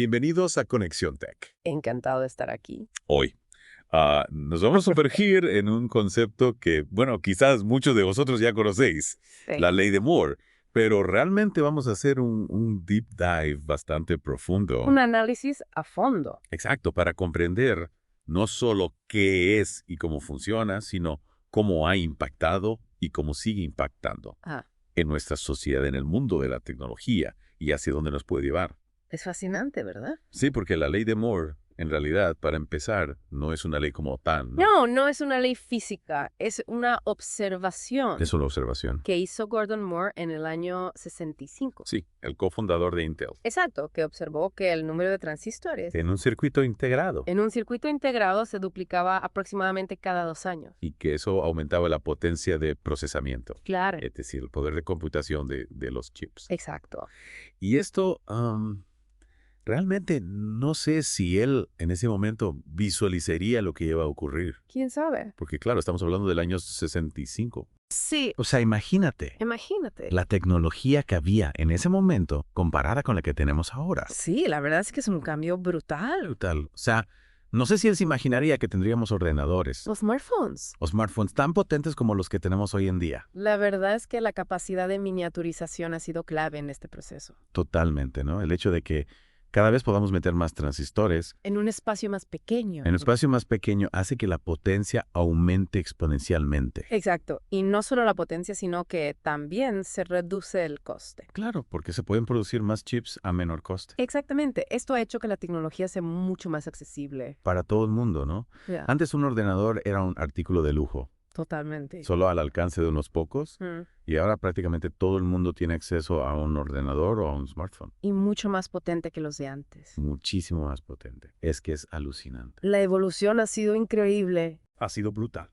Bienvenidos a Conexión Tech. Encantado de estar aquí. Hoy nos vamos a sumergir en un concepto que, bueno, quizás muchos de vosotros ya conocéis, Sí. la ley de Moore, pero realmente vamos a hacer un deep dive bastante profundo. Un análisis a fondo. Exacto, para comprender no solo qué es y cómo funciona, sino cómo ha impactado y cómo sigue impactando en nuestra sociedad, en el mundo de la tecnología y hacia dónde nos puede llevar. Es fascinante, ¿verdad? Sí, porque la ley de Moore, en realidad, para empezar, no es una ley como tal, ¿no? No es una ley física, es una observación Es una observación. que hizo Gordon Moore en el año 65. Sí, el cofundador de Intel. Exacto, que observó que el número de transistores En un circuito integrado. en un circuito integrado se duplicaba aproximadamente cada 2 años. Y que eso aumentaba la potencia de procesamiento. Claro. Es decir, el poder de computación de los chips. Exacto. Y esto, realmente no sé si él en ese momento visualizaría lo que iba a ocurrir. ¿Quién sabe? Porque claro, estamos hablando del año 65. Sí, O sea, imagínate imagínate. la tecnología que había en ese momento comparada con la que tenemos ahora. Sí, la verdad es que es un cambio brutal. Brutal. O sea, no sé si él se imaginaría que tendríamos ordenadores Los smartphones. o smartphones tan potentes como los que tenemos hoy en día. La verdad es que la capacidad de miniaturización ha sido clave en este proceso. Totalmente, ¿no? El hecho de que cada vez podamos meter más transistores En un espacio más pequeño. en un espacio más pequeño hace que la potencia aumente exponencialmente. Exacto. Y no solo la potencia, sino que también se reduce el coste. Claro, porque se pueden producir más chips a menor coste. Exactamente. Esto ha hecho que la tecnología sea mucho más accesible. Para todo el mundo, ¿no? Ya, Antes un ordenador era un artículo de lujo, totalmente. solo al alcance de unos pocos, Mm. y ahora prácticamente todo el mundo tiene acceso a un ordenador o a un smartphone. Y mucho más potente que los de antes. Muchísimo más potente. Es que es alucinante. La evolución ha sido increíble. Ha sido brutal.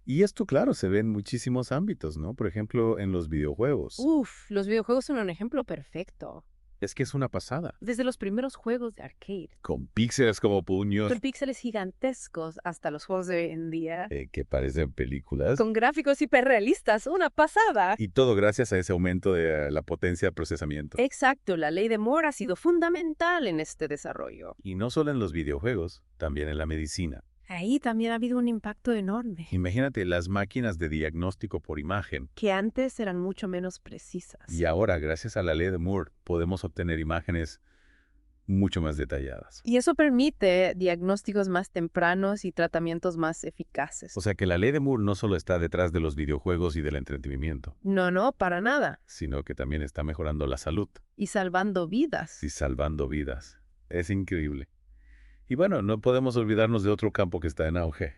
Y esto, claro, se ve en muchísimos ámbitos, ¿no? Por ejemplo, en los videojuegos. Uf, los videojuegos son un ejemplo perfecto. Es que es una pasada. Desde los primeros juegos de arcade, Con píxeles como puños con píxeles gigantescos, hasta los juegos de hoy en día, que parecen películas. con gráficos hiperrealistas, una pasada. Y todo gracias a ese aumento de la potencia de procesamiento. Exacto, la ley de Moore ha sido fundamental en este desarrollo. Y no solo en los videojuegos, también en la medicina. Ahí también ha habido un impacto enorme, Imagínate las máquinas de diagnóstico por imagen. que antes eran mucho menos precisas. Y ahora, gracias a la ley de Moore, podemos obtener imágenes mucho más detalladas. Y eso permite diagnósticos más tempranos y tratamientos más eficaces. O sea que la ley de Moore no solo está detrás de los videojuegos y del entretenimiento, No, para nada. sino que también está mejorando la salud Y salvando vidas. y salvando vidas. Es increíble. Y bueno, no podemos olvidarnos de otro campo que está en auge.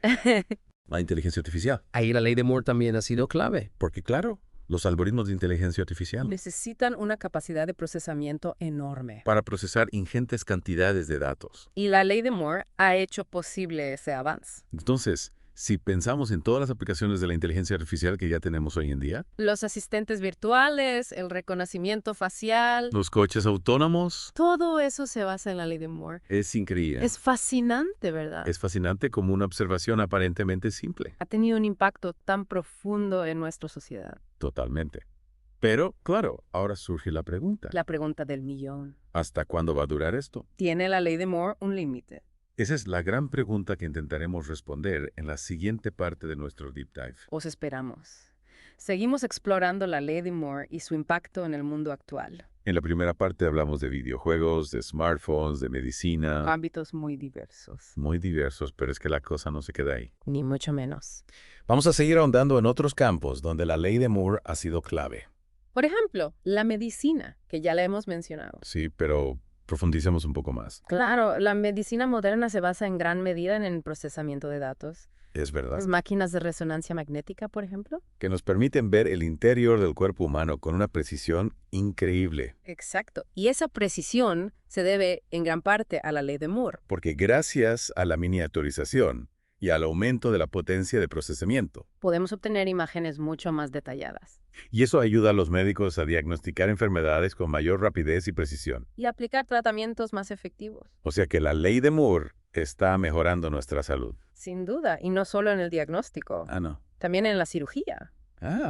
La inteligencia artificial. Ahí la ley de Moore también ha sido clave. Porque claro, los algoritmos de inteligencia artificial Necesitan una capacidad de procesamiento enorme. para procesar ingentes cantidades de datos. Y la ley de Moore ha hecho posible ese avance. Entonces, si pensamos en todas las aplicaciones de la inteligencia artificial que ya tenemos hoy en día, Los asistentes virtuales, el reconocimiento facial, los coches autónomos, todo eso se basa en la ley de Moore. es increíble. Es fascinante, ¿verdad? Es fascinante como una observación aparentemente simple. Ha tenido un impacto tan profundo en nuestra sociedad. Totalmente. Pero, claro, ahora surge la pregunta. La pregunta del millón. ¿Hasta cuándo va a durar esto? ¿Tiene la ley de Moore un límite? Esa es la gran pregunta que intentaremos responder en la siguiente parte de nuestro Deep Dive. Os esperamos. Seguimos explorando la ley de Moore y su impacto en el mundo actual. En la primera parte hablamos de videojuegos, de smartphones, de medicina. Ámbitos muy diversos. Muy diversos, pero es que la cosa no se queda ahí. Ni mucho menos. Vamos a seguir ahondando en otros campos donde la ley de Moore ha sido clave. Por ejemplo, la medicina, que ya la hemos mencionado. Sí, pero profundicemos un poco más. Claro, la medicina moderna se basa en gran medida en el procesamiento de datos. Es verdad. Las máquinas de resonancia magnética, por ejemplo. Que nos permiten ver el interior del cuerpo humano con una precisión increíble. Exacto. Y esa precisión se debe en gran parte a la ley de Moore. Porque gracias a la miniaturización y al aumento de la potencia de procesamiento, Podemos obtener imágenes mucho más detalladas y eso ayuda a los médicos a diagnosticar enfermedades con mayor rapidez y precisión. y aplicar tratamientos más efectivos. O sea que la ley de Moore está mejorando nuestra salud. Sin duda, y no solo en el diagnóstico, No. también en la cirugía.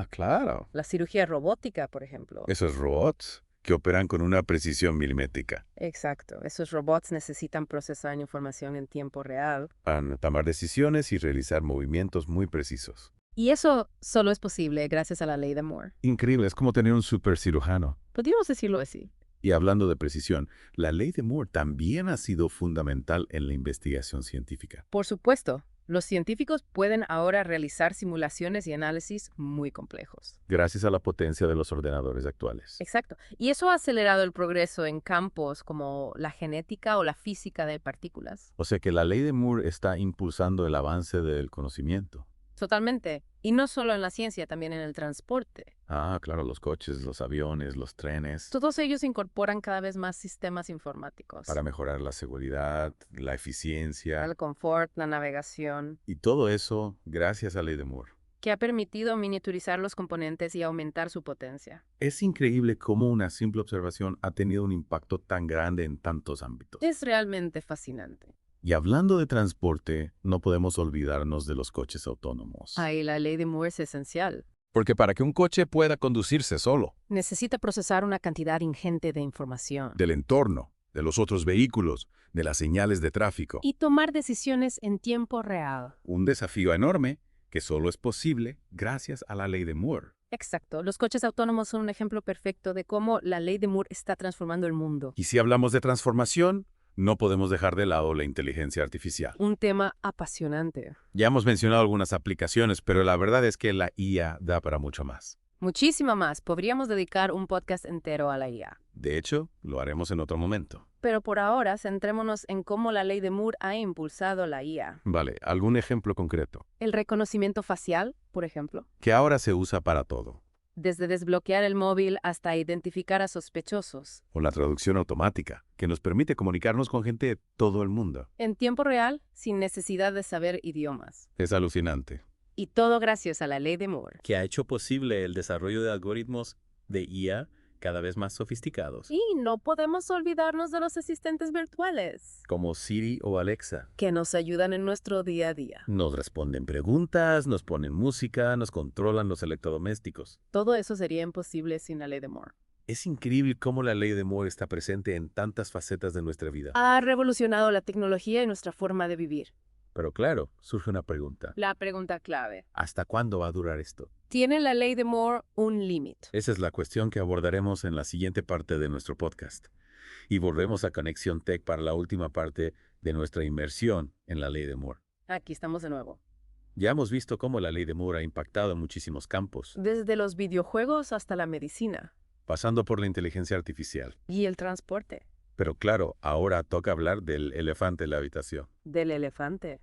Claro. La cirugía robótica, por ejemplo. Esos robots que operan con una precisión milimétrica. Exacto. Esos robots necesitan procesar información en tiempo real. Para tomar decisiones y realizar movimientos muy precisos. Y eso solo es posible gracias a la ley de Moore. Increíble, es como tener un supercirujano. Podríamos decirlo así. Y hablando de precisión, la ley de Moore también ha sido fundamental en la investigación científica. Por supuesto, los científicos pueden ahora realizar simulaciones y análisis muy complejos. Gracias a la potencia de los ordenadores actuales. Exacto. Y eso ha acelerado el progreso en campos como la genética o la física de partículas. O sea que la ley de Moore está impulsando el avance del conocimiento. Totalmente. Y no solo en la ciencia, también en el transporte. Ah, claro, los coches, los aviones, los trenes. Todos ellos incorporan cada vez más sistemas informáticos. Para mejorar la seguridad, la eficiencia. El confort, la navegación. Y todo eso gracias a la ley de Moore. Que ha permitido miniaturizar los componentes y aumentar su potencia. Es increíble cómo una simple observación ha tenido un impacto tan grande en tantos ámbitos. Es realmente fascinante. Y hablando de transporte, no podemos olvidarnos de los coches autónomos. Ahí la ley de Moore es esencial. Porque para que un coche pueda conducirse solo, Necesita procesar una cantidad ingente de información. del entorno, de los otros vehículos, de las señales de tráfico, Y tomar decisiones en tiempo real. Un desafío enorme que solo es posible gracias a la ley de Moore. Exacto. Los coches autónomos son un ejemplo perfecto de cómo la ley de Moore está transformando el mundo. Y si hablamos de transformación, no podemos dejar de lado la inteligencia artificial. Un tema apasionante. Ya hemos mencionado algunas aplicaciones, pero la verdad es que la IA da para mucho más. Muchísimo más. Podríamos dedicar un podcast entero a la IA. De hecho, lo haremos en otro momento. Pero por ahora, centrémonos en cómo la ley de Moore ha impulsado la IA. Vale, ¿algún ejemplo concreto? El reconocimiento facial, por ejemplo. Que ahora se usa para todo. Desde desbloquear el móvil hasta identificar a sospechosos. O la traducción automática, que nos permite comunicarnos con gente de todo el mundo. En tiempo real, sin necesidad de saber idiomas. Es alucinante. Y todo gracias a la ley de Moore. Que ha hecho posible el desarrollo de algoritmos de IA cada vez más sofisticados, Y no podemos olvidarnos de los asistentes virtuales, como Siri o Alexa. que nos ayudan en nuestro día a día. Nos responden preguntas, nos ponen música, nos controlan los electrodomésticos. Todo eso sería imposible sin la ley de Moore. Es increíble cómo la ley de Moore está presente en tantas facetas de nuestra vida. Ha revolucionado la tecnología y nuestra forma de vivir. Pero claro, surge una pregunta. La pregunta clave. ¿Hasta cuándo va a durar esto? ¿Tiene la ley de Moore un límite? Esa es la cuestión que abordaremos en la siguiente parte de nuestro podcast. Y volvemos a Conexión Tech para la última parte de nuestra inmersión en la ley de Moore. Aquí estamos de nuevo. Ya hemos visto cómo la ley de Moore ha impactado en muchísimos campos, Desde los videojuegos hasta la medicina. pasando por la inteligencia artificial. Y el transporte. Pero claro, ahora toca hablar del elefante en la habitación. Del elefante.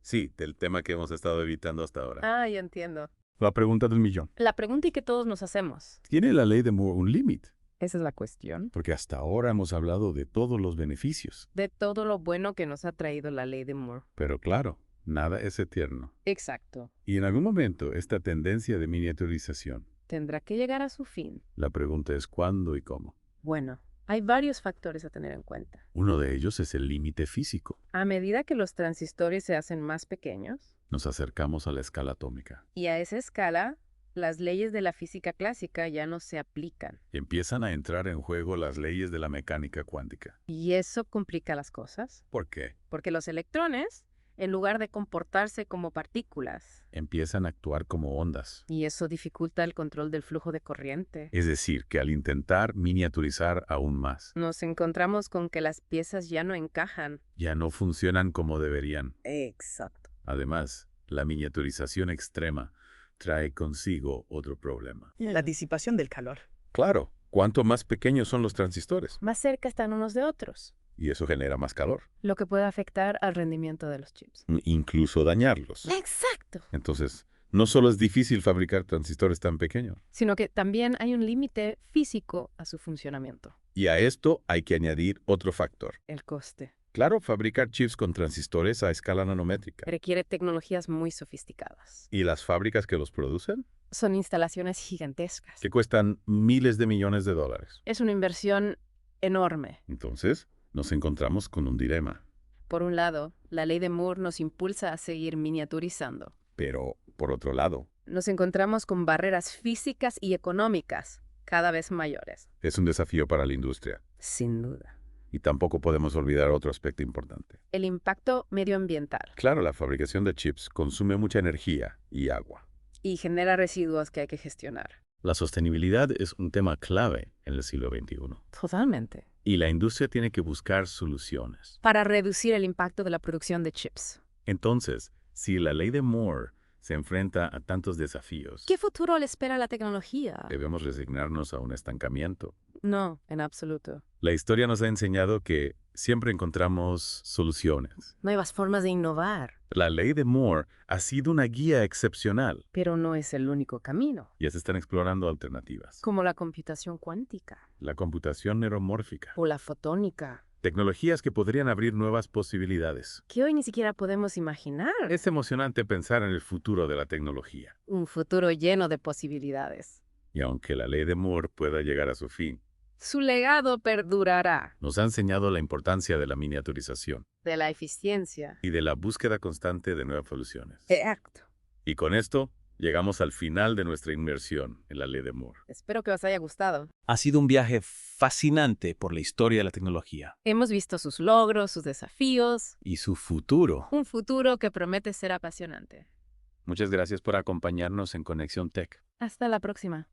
Sí, del tema que hemos estado evitando hasta ahora. Ah, ya entiendo. La pregunta del millón. La pregunta que todos nos hacemos. ¿Tiene la ley de Moore un límite? Esa es la cuestión. Porque hasta ahora hemos hablado de todos los beneficios. De todo lo bueno que nos ha traído la ley de Moore. Pero claro, nada es eterno. Exacto. Y en algún momento esta tendencia de miniaturización. Tendrá que llegar a su fin. La pregunta es cuándo y cómo. Bueno, hay varios factores a tener en cuenta. Uno de ellos es el límite físico. A medida que los transistores se hacen más pequeños, Nos acercamos a la escala atómica. y a esa escala, las leyes de la física clásica ya no se aplican. Empiezan a entrar en juego las leyes de la mecánica cuántica. Y eso complica las cosas, ¿Por qué? porque los electrones, en lugar de comportarse como partículas, Empiezan a actuar como ondas. y eso dificulta el control del flujo de corriente, Es decir, que al intentar miniaturizar aún más, nos encontramos con que las piezas ya no encajan. ya no funcionan como deberían. Exacto. Además, la miniaturización extrema trae consigo otro problema. La disipación del calor. Claro, cuanto más pequeños son los transistores, Más cerca están unos de otros, y eso genera más calor, lo que puede afectar al rendimiento de los chips. incluso dañarlos. Exacto. Entonces, no solo es difícil fabricar transistores tan pequeños, Sino que también hay un límite físico a su funcionamiento, y a esto hay que añadir otro factor. el coste. Claro, fabricar chips con transistores a escala nanométrica. Requiere tecnologías muy sofisticadas. ¿Y las fábricas que los producen? Son instalaciones gigantescas. Que cuestan miles de millones de dólares. Es una inversión enorme. Entonces, nos encontramos con un dilema. Por un lado, la ley de Moore nos impulsa a seguir miniaturizando. Pero, por otro lado, Nos encontramos con barreras físicas y económicas cada vez mayores. Es un desafío para la industria. Sin duda. Y tampoco podemos olvidar otro aspecto importante. El impacto medioambiental. Claro, la fabricación de chips consume mucha energía y agua. Y genera residuos que hay que gestionar. La sostenibilidad es un tema clave en el siglo XXI. Totalmente. Y la industria tiene que buscar soluciones. Para reducir el impacto de la producción de chips. Entonces, si la ley de Moore se enfrenta a tantos desafíos, ¿Qué futuro le espera a la tecnología? Debemos resignarnos a un estancamiento. No, en absoluto. la historia nos ha enseñado que siempre encontramos soluciones. Nuevas formas de innovar. La ley de Moore ha sido una guía excepcional. Pero no es el único camino. Ya se están explorando alternativas. Como la computación cuántica. La computación neuromórfica. O la fotónica. Tecnologías que podrían abrir nuevas posibilidades. Que hoy ni siquiera podemos imaginar. Es emocionante pensar en el futuro de la tecnología. Un futuro lleno de posibilidades. Y aunque la ley de Moore pueda llegar a su fin, Su legado perdurará. Nos ha enseñado la importancia de la miniaturización De la eficiencia. y de la búsqueda constante de nuevas soluciones. Exacto. Y con esto, llegamos al final de nuestra inmersión en la ley de Moore. Espero que os haya gustado. Ha sido un viaje fascinante por la historia de la tecnología. Hemos visto sus logros, sus desafíos. Y su futuro. Un futuro que promete ser apasionante. Muchas gracias por acompañarnos en Conexión Tech. Hasta la próxima.